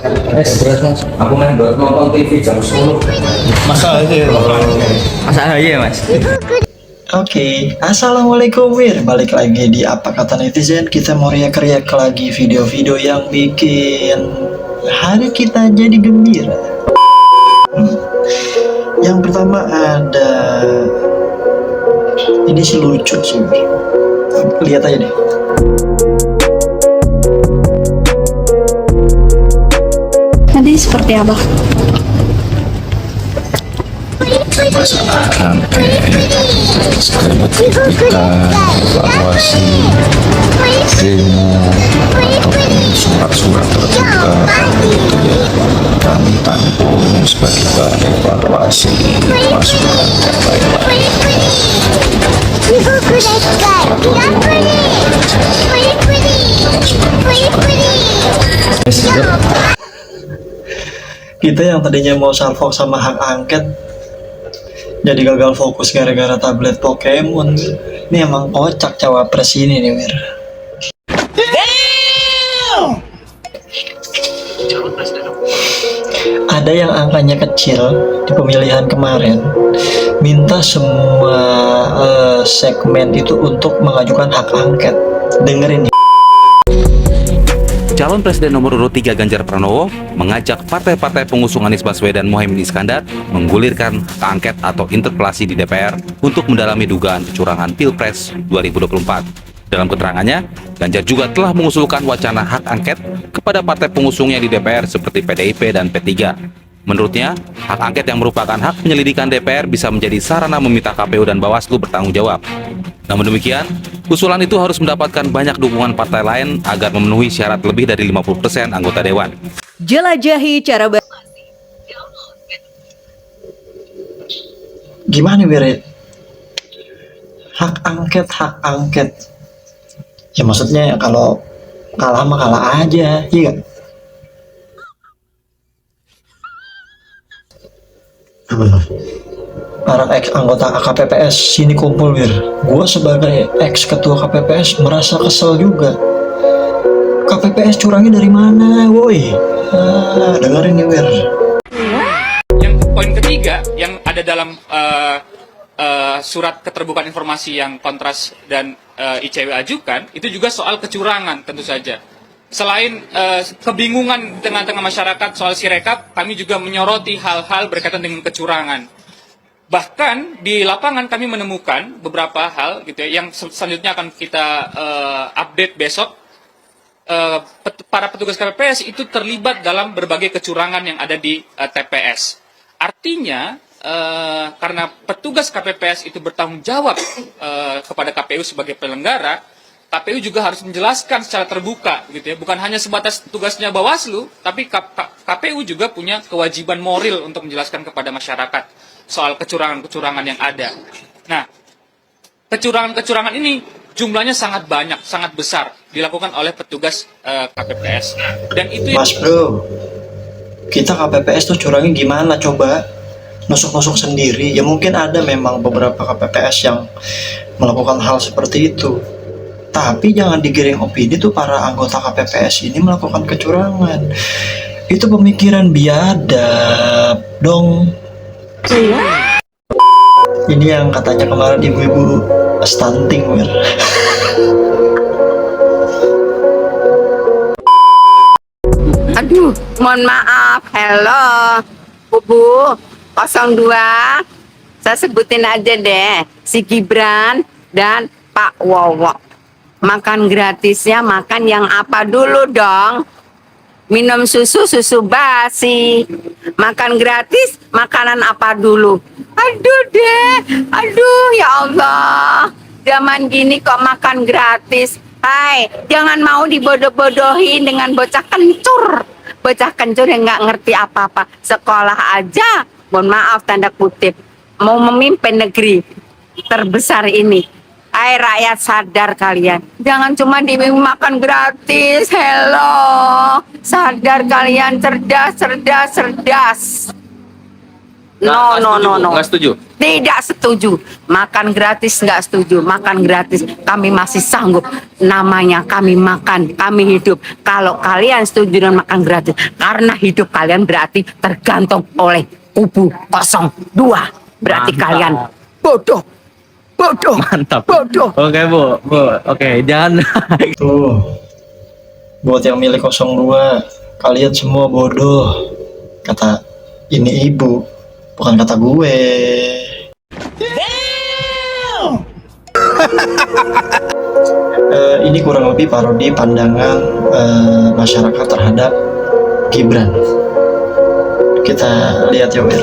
Beres mas, aku main buat nonton TV jam 10. Masa aja ya. Masa ya mas? Oke, Assalamualaikum Wir. Balik lagi di Apa Kata Netizen. Kita mau riak-riak lagi video-video yang bikin hari kita jadi gembira. Yang pertama ada, ini sih lucu sih Wir. Lihat aja deh. Nanti seperti apa? Masalah segala ketika evaluasi demo ataupun surat-surat terbuka itu ya kami tampung sebagai bahan evaluasi masukan dan lain-lain. Kita yang tadinya mau salvo sama hak angket jadi gagal fokus gara-gara tablet Pokemon. Ini emang kocak cawapres ini nih Wir. Ada yang angkanya kecil di pemilihan kemarin minta semua segmen itu untuk mengajukan hak angket. Dengerin nih. Calon Presiden nomor urut 3 Ganjar Pranowo mengajak partai-partai pengusung Anies Baswedan Muhaimin Iskandar menggulirkan hak angket atau interpelasi di DPR untuk mendalami dugaan kecurangan Pilpres 2024. Dalam keterangannya, Ganjar juga telah mengusulkan wacana hak angket kepada partai pengusungnya di DPR seperti PDIP dan P3. Menurutnya, hak angket yang merupakan hak penyelidikan DPR bisa menjadi sarana meminta KPU dan Bawaslu bertanggung jawab. Namun demikian, usulan itu harus mendapatkan banyak dukungan partai lain agar memenuhi syarat lebih dari 50% anggota dewan. Jelajahi cara Gimana Wir? Hak angket. Ya maksudnya kalau kalah mah kalah aja, iya gak? Para ex anggota KPPS sini kumpul Wir. Gue sebagai ex ketua KPPS merasa kesel juga. KPPS curangnya dari mana, woi? Dengerin nih Wir. Yang poin ketiga yang ada dalam surat keterbukaan informasi yang Kontras dan ICW ajukan itu juga soal kecurangan tentu saja. Selain kebingungan tengah-tengah masyarakat soal Sirekap, kami juga menyoroti hal-hal berkaitan dengan kecurangan. Bahkan di lapangan kami menemukan beberapa hal gitu ya, yang selanjutnya akan kita update besok. Para petugas KPPS itu terlibat dalam berbagai kecurangan yang ada di TPS. Artinya karena petugas KPPS itu bertanggung jawab kepada KPU sebagai penyelenggara, KPU juga harus menjelaskan secara terbuka gitu ya, bukan hanya sebatas tugasnya Bawaslu, tapi KPU juga punya kewajiban moral untuk menjelaskan kepada masyarakat soal kecurangan-kecurangan yang ada. Nah, kecurangan-kecurangan ini jumlahnya sangat banyak, sangat besar dilakukan oleh petugas KPPS. Dan itu Mas Bro, kita KPPS tuh curangnya gimana coba? Nusuk-nusuk sendiri. Ya mungkin ada memang beberapa KPPS yang melakukan hal seperti itu. Tapi jangan digiring opini tuh para anggota KPPS ini melakukan kecurangan. Itu pemikiran biadab dong. Ini yang katanya kemarin ibu-ibu stunting Wir. Aduh, mohon maaf. Halo, Bu 02. Saya sebutin aja deh, si Gibran dan Pak Wowo. Makan gratisnya makan yang apa dulu dong? Minum susu basi. Makan gratis makanan apa dulu? Aduh deh, aduh ya Allah. Zaman gini kok makan gratis. Hai, jangan mau dibodoh-bodohin dengan bocah kencur. Bocah kencur yang nggak ngerti apa-apa. Sekolah aja, mohon maaf tanda kutip, mau memimpin negeri terbesar ini. Hai rakyat, sadar kalian. Jangan cuma dimakan gratis. Hello, sadar kalian, cerdas. No. Nggak setuju. Tidak setuju. Makan gratis nggak setuju. Makan gratis kami masih sanggup. Namanya kami makan, kami hidup. Kalau kalian setuju dengan makan gratis, karena hidup kalian berarti tergantung oleh kubu 02. Berarti kalian bodoh. Bodoh. Mantap. Bodoh. Oke Bu, oke, jangan. Tuh, buat yang milih 02, kalian semua bodoh. Kata ini ibu, bukan kata gue. Ini kurang lebih parodi pandangan masyarakat terhadap Gibran. Kita lihat ya, Wir.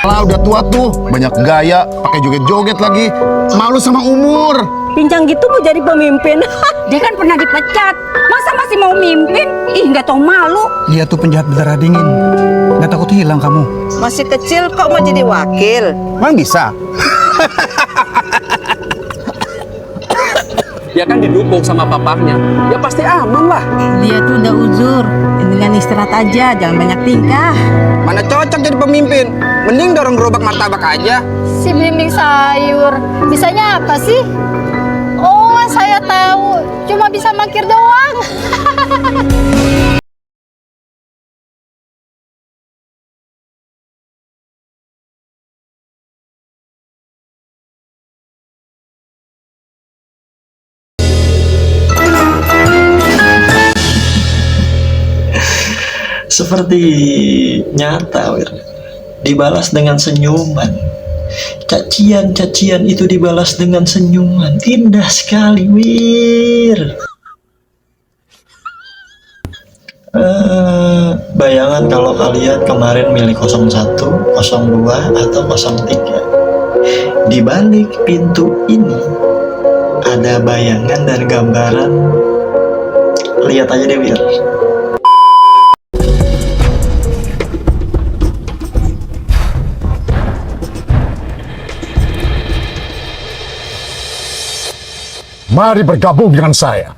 Lah udah tua tuh, banyak gaya, pakai joget-joget lagi. Malu sama umur. Pincang gitu mau jadi pemimpin. Dia kan pernah dipecat. Masa masih mau mimpin? Ih, nggak tahu malu. Dia tuh penjahat berdarah dingin. Nggak takut hilang kamu. Masih kecil kok mau jadi wakil. Emang bisa? Dia kan didukung sama papahnya. Ya pasti aman lah. Dia tuh udah uzur. Dengan istirahat aja, jangan banyak tingkah. Mana cocok jadi pemimpin? Mending dorong gerobak martabak aja. Si belimbing sayur, bisanya apa sih? Oh, saya tahu, cuma bisa makir doang. Seperti nyata, Wir. Dibalas dengan senyuman. Cacian itu dibalas dengan senyuman. Indah sekali, Wir. Bayangan kalau kalian kemarin milih 01, 02, atau 03. Di balik pintu ini ada bayangan dan gambaran. Lihat aja deh, Wir. Mari bergabung dengan saya.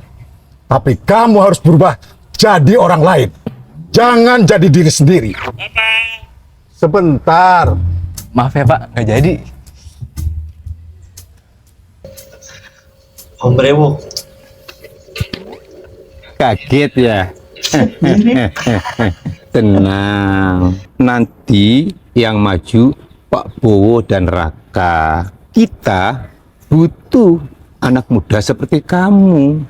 Tapi kamu harus berubah jadi orang lain. Jangan jadi diri sendiri. Sebentar. Maaf ya Pak, nggak jadi. Om Brewok. Kaget ya? Tenang. Nanti yang maju Pak Bowo dan Raka. Kita butuh anak muda seperti kamu.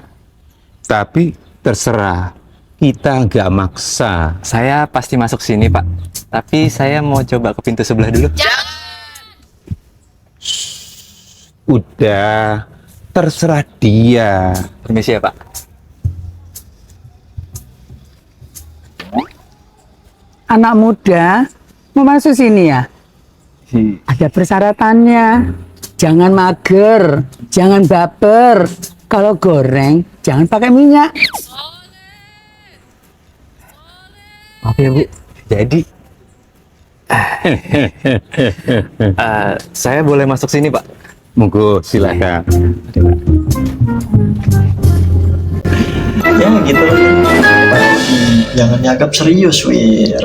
Tapi terserah, kita nggak maksa. Saya pasti masuk sini Pak. Tapi saya mau coba ke pintu sebelah dulu. Udah, terserah dia. Permisi ya Pak. Anak muda mau masuk sini ya? Ada persyaratannya. Jangan mager, jangan baper. Kalau goreng, jangan pakai minyak. Maaf ya Bu, jadi. Saya boleh masuk sini Pak? Monggo, silakan. Ya gitu. Jangan nyagap serius, Wir.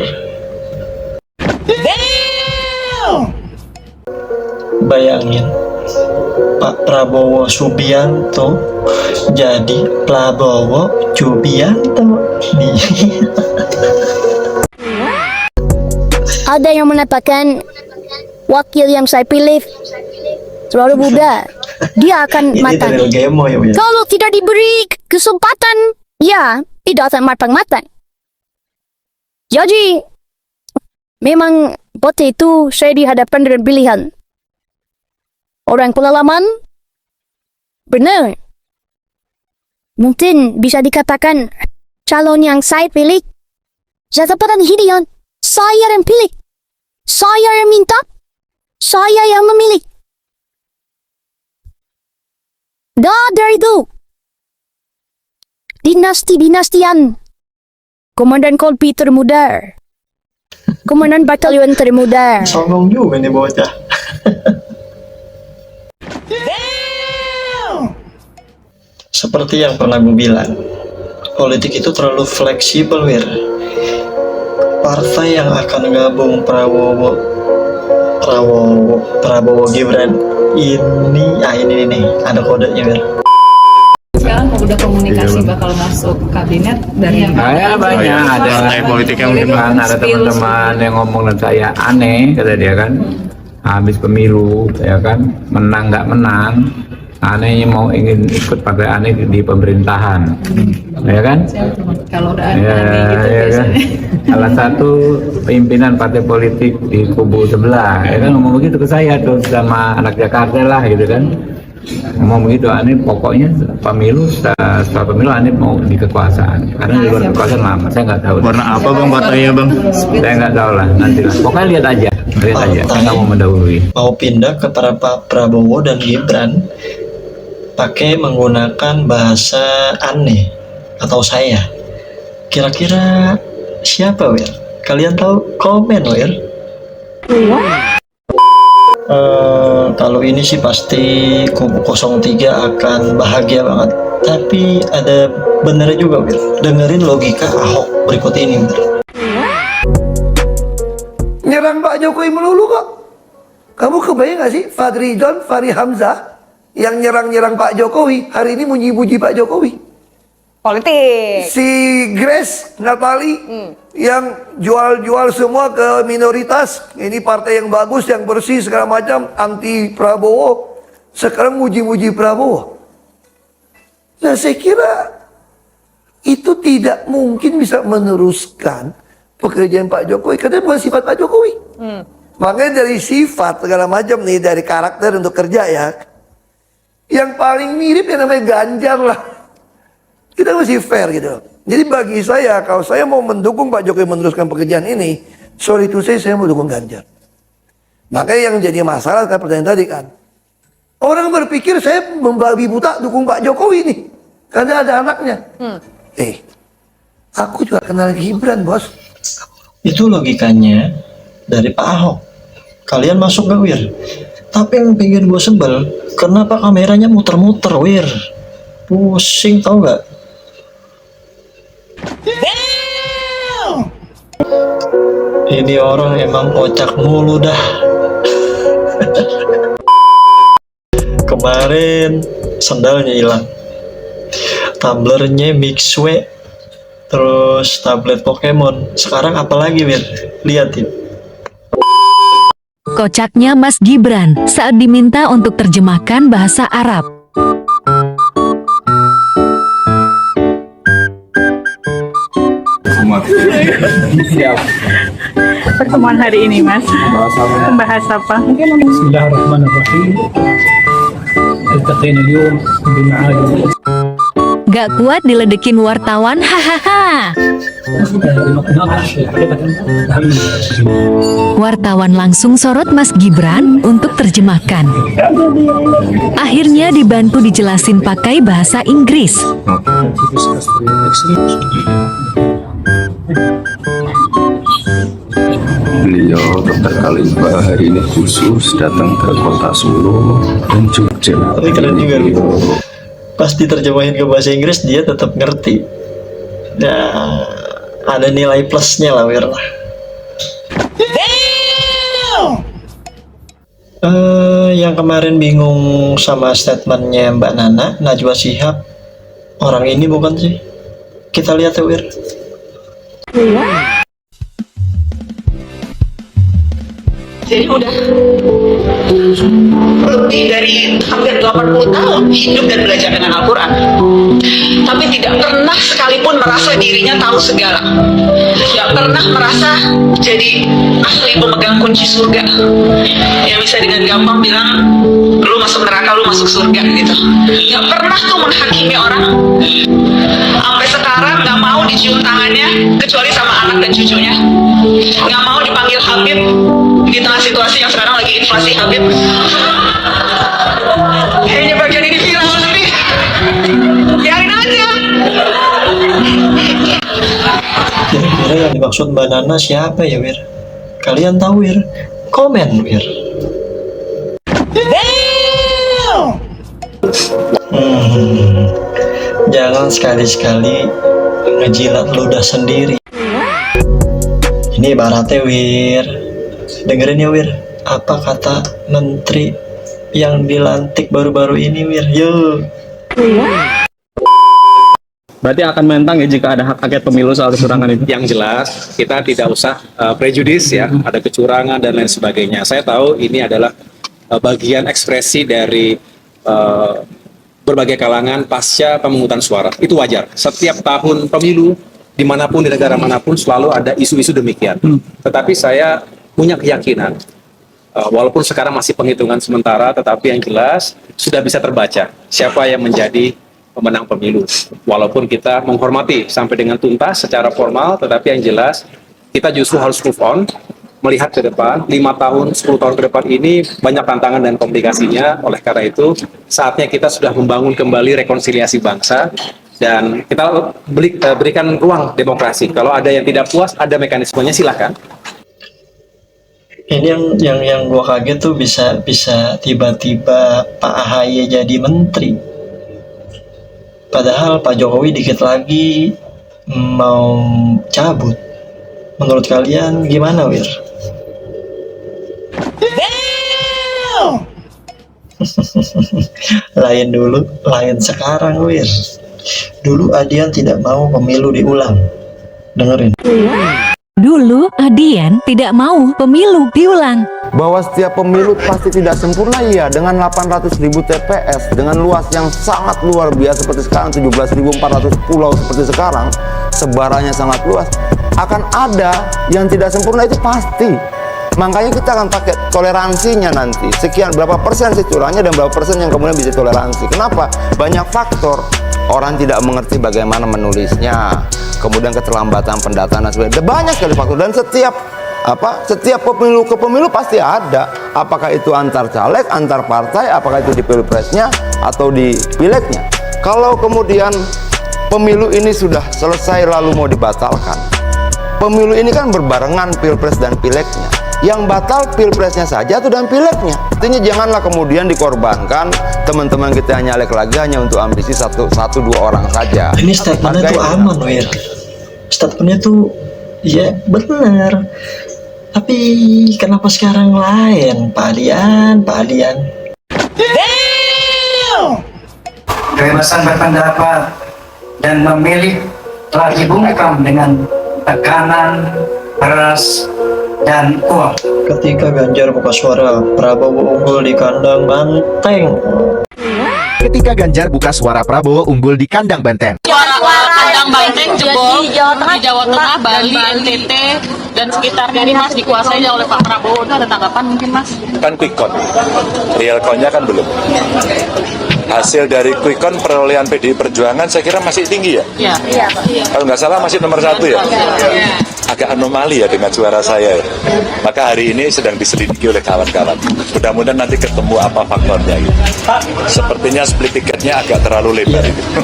Bayangin, Pak Prabowo Subianto jadi Prabowo Subianto. Ada yang mengatakan wakil yang saya pilih terlalu muda, dia akan Ini matang. dari Gemo ya, Wir. Kalau tidak diberi kesempatan, ya tidak akan matang-matang. Jadi, memang waktu itu saya dihadapkan dengan pilihan. Orang pengalaman, benar. Mungkin bisa dikatakan calon yang saya pilih, jabatan Gideon, saya yang pilih. Saya yang minta, saya yang memilih. Dan dari itu, dinasti-dinastian, Komandan Kolpi termuda, Komandan Batalion termuda. Songong juga nih bocah. Seperti yang pernah gue bilang, politik itu terlalu fleksibel, Wir. Partai yang akan gabung Prabowo Prabowo Gibran ini nih ada kodenya Wir. Sekarang kalau udah komunikasi bakal masuk kabinet dari Saya banyak ada politik yang mungkin ada teman-teman yang ngomong dan saya aneh kata dia kan, habis pemilu ya kan, menang nggak menang, anehnya mau ingin ikut partai aneh di pemerintahan, ya kan? kalau udah ada Ya, gitu ya kan? biasanya. Salah satu pimpinan partai politik di kubu sebelah, ya kan ngomong begitu ke saya tuh sama anak Jakarta lah gitu kan. Ngomong begitu, aneh pokoknya pemilu setelah pemilu aneh mau di kekuasaan, karena di luar kekuasaan lama. Saya nggak tahu. Warna apa bang partainya bang? Saya nggak tahu lah, nanti lah. Pokoknya lihat aja, Saya nggak mau mendahului. Mau pindah ke para Pak Prabowo dan Gibran pakai menggunakan bahasa aneh atau saya. Kira-kira siapa Wir? Kalian tahu? Komen Wir. Kalau ini sih pasti kubu 03 akan bahagia banget. Tapi ada benernya juga Wir. Dengerin logika Ahok berikut ini Wir. Nyerang Pak Jokowi melulu kok. Kamu kebayang gak sih Fahri Hamzah yang nyerang-nyerang Pak Jokowi hari ini muji-muji Pak Jokowi. Politik. Si Grace Natali yang jual-jual semua ke minoritas. Ini partai yang bagus, yang bersih segala macam, anti Prabowo. Sekarang muji-muji Prabowo. Nah saya kira itu tidak mungkin bisa meneruskan pekerjaan Pak Jokowi karena bukan sifat Pak Jokowi. Makanya dari sifat segala macam nih, dari karakter untuk kerja ya, yang paling mirip yang namanya Ganjar lah. Kita masih fair gitu. Jadi bagi saya, kalau saya mau mendukung Pak Jokowi meneruskan pekerjaan ini, sorry to say, saya mau dukung Ganjar. Makanya yang jadi masalah kan pertanyaan tadi kan, orang berpikir saya membabi buta dukung Pak Jokowi nih karena ada anaknya. Aku juga kenal Gibran bos. Itu logikanya dari Pak Ahok. Kalian masuk gak Wir? Tapi yang bikin gue sebel, kenapa kameranya muter-muter Wir? Pusing tau gak? Ini orang emang kocak mulu dah. Kemarin sendalnya hilang, tumblernya Mixway, terus tablet Pokemon. Sekarang apalagi Wir? Liatin. Kocaknya Mas Gibran saat diminta untuk terjemahkan bahasa Arab. Pertemuan hari ini Mas, membahas apa? Bismillahirrahmanirrahim. Gak kuat diledekin wartawan, hahaha. Wartawan langsung sorot Mas Gibran untuk terjemahkan. Akhirnya dibantu dijelasin pakai bahasa Inggris. Beliau Dr. Khalifah hari ini khusus datang ke kota Solo dan Jogja. Tapi keren juga gitu. Pas diterjemahin ke bahasa Inggris dia tetap ngerti. Nah, ada nilai plusnya lah Wir lah. Yang kemarin bingung sama statementnya Mbak Nana, Najwa Shihab, orang ini bukan sih? Kita lihat ya Wir. Jadi udah lebih dari hampir 80 tahun hidup dan belajar dengan Al-Quran, tapi tidak pernah sekalipun merasa dirinya tahu segala, tidak pernah merasa jadi ahli pemegang kunci surga yang bisa dengan gampang bilang lu masuk neraka, lu masuk surga gitu. Gak pernah tuh menghakimi orang. Sampai sekarang gak mau dicium tangannya kecuali sama anak dan cucunya, gak mau dipanggil Habib di tengah situasi yang sekarang lagi inflasi Habib. Kayaknya bagian ini viral nih, biarin aja. Kira-kira yang dimaksud Mbak Nana siapa ya Wir? Kalian tahu Wir? Komen Wir. Jangan sekali-sekali ngejilat ludah sendiri. Ini ibaratnya Wir, dengerin ya Wir, apa kata menteri yang dilantik baru-baru ini, Wir? Yo. Berarti akan menentang ya jika ada hak angket pemilu soal kecurangan itu? Yang jelas, kita tidak usah prejudis ya, ada kecurangan dan lain sebagainya. Saya tahu ini adalah bagian ekspresi dari berbagai kalangan pasca pemungutan suara. Itu wajar. Setiap tahun pemilu, dimanapun di negara manapun selalu ada isu-isu demikian. Tetapi saya punya keyakinan, walaupun sekarang masih penghitungan sementara, tetapi yang jelas sudah bisa terbaca siapa yang menjadi pemenang pemilu. Walaupun kita menghormati sampai dengan tuntas secara formal, tetapi yang jelas kita justru harus move on, melihat ke depan, 5 tahun, 10 tahun ke depan ini banyak tantangan dan komplikasinya. Oleh karena itu, saatnya kita sudah membangun kembali rekonsiliasi bangsa, dan kita berikan ruang demokrasi. Kalau ada yang tidak puas, ada mekanismenya, silakan. Ini yang gua kaget tuh bisa tiba-tiba Pak AHY jadi menteri. Padahal Pak Jokowi dikit lagi mau cabut. Menurut kalian gimana, Wir? Lain dulu, lain sekarang, Wir. Dulu Adian tidak mau pemilu diulang. Dengerin. Dulu Adian tidak mau pemilu diulang. Bahwa setiap pemilu pasti tidak sempurna, iya. Dengan 800.000 TPS, dengan luas yang sangat luar biasa seperti sekarang, 17.400 pulau seperti sekarang, sebarannya sangat luas, akan ada yang tidak sempurna, itu pasti. Makanya kita akan pakai toleransinya nanti. Sekian berapa persen sih curangnya dan berapa persen yang kemudian bisa toleransi. Kenapa? Banyak faktor. Orang tidak mengerti bagaimana menulisnya, kemudian keterlambatan pendataan dan sebagainya. Banyak sekali faktor, dan setiap pemilu ke pemilu pasti ada. Apakah itu antar caleg, antar partai, apakah itu di pilpresnya atau di pilegnya. Kalau kemudian pemilu ini sudah selesai lalu mau dibatalkan, pemilu ini kan berbarengan pilpres dan pilegnya. Yang batal pilpresnya saja atau dan pilegnya. Artinya janganlah kemudian dikorbankan teman-teman kita yang nyalek lagi hanya untuk ambisi satu dua orang saja. Ini statementnya tuh aman, Wir. Statementnya tuh ya benar. Tapi kenapa sekarang lain, Pak Adian? Kebebasan berpendapat dan memilih telah dibungkam dengan tekanan, keras, dan uang. Ketika Ganjar buka suara, Prabowo unggul di kandang banteng. Ketika Ganjar buka suara, Prabowo unggul di kandang banteng. Suara kandang banteng jebol di Jawa Tengah, Bali, NTT, dan sekitarnya ini Mas dikuasai oleh Pak Prabowo. Itu ada tanggapan mungkin Mas? Kan quick count, real count-nya kan belum. Hasil dari quick count perolehan PDI Perjuangan saya kira masih tinggi ya? Iya. Kalau nggak salah masih nomor 1 ya? Agak anomali ya dengan suara saya ya. Maka hari ini sedang diselidiki oleh kawan-kawan. Mudah-mudahan nanti ketemu apa faktornya gitu. Sepertinya split tiketnya agak terlalu lebar itu.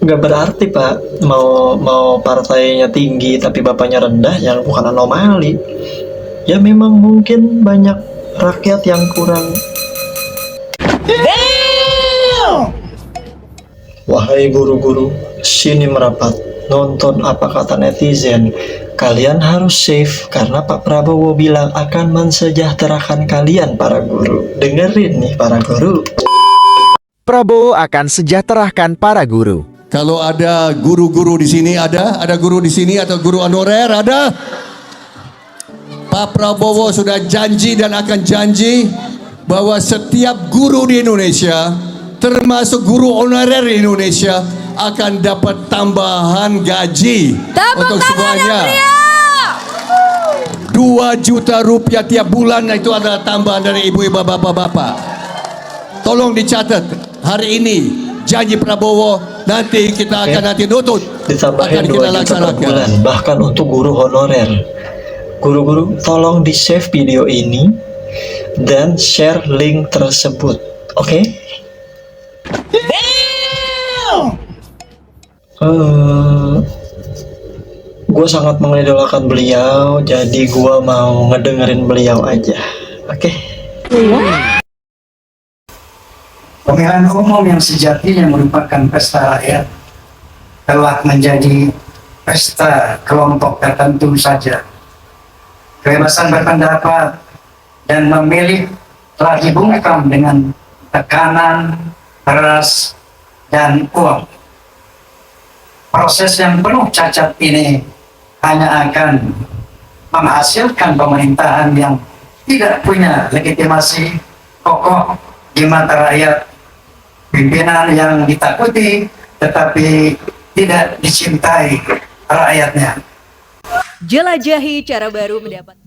Nggak berarti Pak mau partainya tinggi tapi bapaknya rendah, yang bukan anomali. Ya memang mungkin banyak rakyat yang kurang. Wahai guru-guru, sini merapat, nonton apa kata netizen. Kalian harus safe karena Pak Prabowo bilang akan mensejahterakan kalian para guru. Dengerin nih para guru. Prabowo akan sejahterakan para guru. Kalau ada guru-guru di sini, ada guru di sini atau guru honorer, ada. Pak Prabowo sudah janji dan akan janji bahwa setiap guru di Indonesia, termasuk guru honorer di Indonesia, akan dapat tambahan gaji untuk semuanya. 2 juta rupiah tiap bulan, itu adalah tambahan dari ibu-ibu bapak-bapak. Tolong dicatat hari ini janji Prabowo, nanti kita akan nanti nutut, ditambahin akan kita 2 juta per bulan, laksanakan. bahkan untuk guru honorer. Guru-guru tolong di save video ini dan share link tersebut, oke? Gue sangat mengidolakan beliau, jadi gue mau ngedengerin beliau aja, oke? Pemilihan umum yang sejatinya merupakan pesta rakyat telah menjadi pesta kelompok tertentu saja. Kebebasan berpendapat dan memilih lagi bungkam dengan tekanan, ras, dan uang. Proses yang penuh cacat ini hanya akan menghasilkan pemerintahan yang tidak punya legitimasi kokoh di mata rakyat, pimpinan yang ditakuti tetapi tidak dicintai rakyatnya. Jelajahi cara baru mendapat.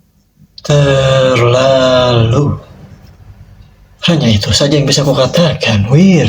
Terlalu. Hanya itu saja yang bisa kukatakan, Wir.